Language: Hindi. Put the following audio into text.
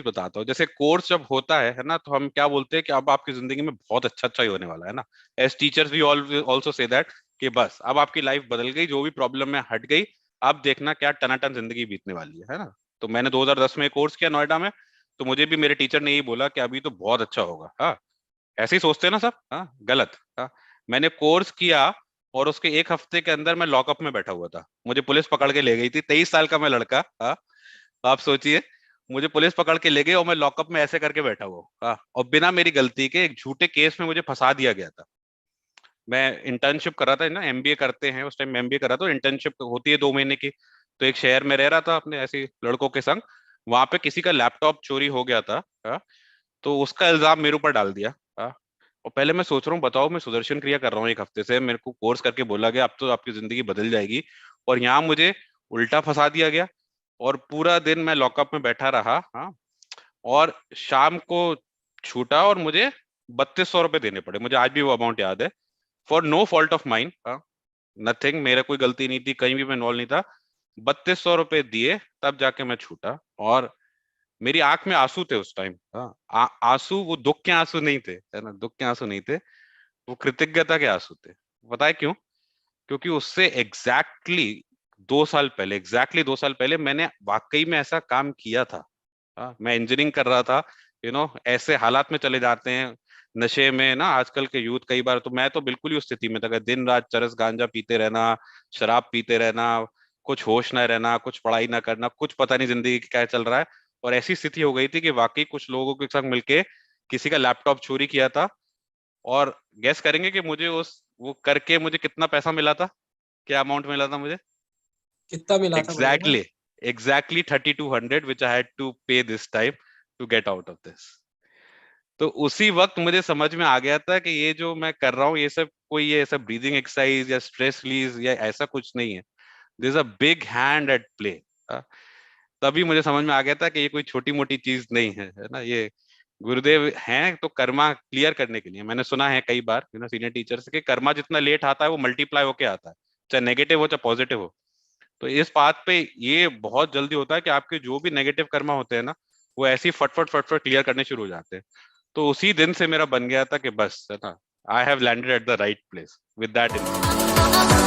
बताता हूँ। जैसे कोर्स जब होता है ना, तो हम क्या बोलते हैं कि अब आपकी जिंदगी में बहुत अच्छा अच्छा ही होने वाला है ना। As teachers we also say that कि बस अब आपकी लाइफ बदल गई, जो भी प्रॉब्लम में हट गई, अब देखना क्या टनाटन जिंदगी बीतने वाली है ना। तो मैंने 2010 में कोर्स किया नोएडा में, तो मुझे भी मेरे टीचर ने यही बोला कि अभी तो बहुत अच्छा होगा। हाँ, ऐसे ही सोचते हैं ना सब। हाँ, गलत। हाँ, मैंने कोर्स किया और उसके एक हफ्ते के अंदर मैं लॉकअप में बैठा हुआ था। मुझे पुलिस पकड़ के ले गई थी, 23 साल का मैं लड़का। हाँ, आप सोचिए, मुझे पुलिस पकड़ के ले गई और मैं लॉकअप में ऐसे करके बैठा हुआ। हाँ, और बिना मेरी गलती के एक झूठे केस में मुझे फंसा दिया गया था। मैं इंटर्नशिप कर रहा था ना, एमबीए करते हैं उस टाइम, एमबीए कर रहा था, इंटर्नशिप होती है 2 महीने की। तो एक शहर में रह रहा था अपने ऐसे ही लड़कों के संग। वहां पे किसी का लैपटॉप चोरी हो गया था। हाँ, तो उसका इल्जाम मेरे ऊपर डाल दिया। हाँ, और पहले मैं सोच रहा हूँ, बताओ, मैं सुदर्शन क्रिया कर रहा हूँ 1 हफ्ते से, मेरे को कोर्स करके बोला गया अब तो आपकी जिंदगी बदल जाएगी, और यहाँ मुझे उल्टा फंसा दिया गया। और पूरा दिन मैं लॉकअप में बैठा रहा। हाँ, और शाम को छूटा और मुझे 3200 रुपये देने पड़े। मुझे आज भी वो अमाउंट याद है। For no fault of mind, nothing, मेरा कोई गलती नहीं थी, कहीं भी मैं इन्वॉल्व नहीं था। 3200 रुपये दिए, तब जाके मैं छूटा। और मेरी आंख में आंसू थे उस टाइम। हाँ, आंसू, वो दुख के आंसू नहीं थे, है ना, दुख के आंसू नहीं थे, वो कृतज्ञता के आंसू थे। बताए क्यों? क्योंकि उससे एग्जैक्टली 2 साल पहले मैंने वाकई में ऐसा काम किया था। हाँ, मैं इंजीनियरिंग कर रहा था। ऐसे हालात में चले जाते हैं नशे में ना आजकल के यूथ कई बार। तो मैं तो बिल्कुल ही उस स्थिति में था कि दिन रात चरस गांजा पीते रहना, शराब पीते रहना, कुछ होश ना रहना, कुछ पढ़ाई ना करना, कुछ पता नहीं जिंदगी क्या चल रहा है। और ऐसी स्थिति हो गई थी कि वाकई कुछ लोगों के साथ मिलके किसी का लैपटॉप चोरी किया था। और गैस करेंगे कि मुझे उस वो करके मुझे कितना पैसा मिला था, क्या अमाउंट मिला था मुझे? कितना मिला था भैया भाई? Exactly, exactly 3200, which I had to pay this time to get out of this. तो उसी वक्त मुझे समझ में आ गया था कि ये जो मैं कर रहा हूँ, ये सब कोई ये ऐसा ब्रीदिंग एक्सरसाइज या स्ट्रेस रिलीज या ऐसा कुछ नहीं है। This a big hand at play. तभी मुझे समझ में आ गया था कि ये कोई छोटी मोटी चीज नहीं है ना। ये गुरुदेव हैं तो कर्मा क्लियर करने के लिए। मैंने सुना है कई बार सीनियर टीचर से कि कर्मा जितना लेट आता है वो मल्टीप्लाई होके आता है, चाहे नेगेटिव हो चाहे पॉजिटिव हो। तो इस बात पे ये बहुत जल्दी होता है कि आपके जो भी नेगेटिव कर्मा होते हैं ना, वो ऐसे ही फटफट फटफट क्लियर करने शुरू हो जाते हैं। तो उसी दिन से मेरा बन गया था कि बस, है ना, I have landed at the right place with that in.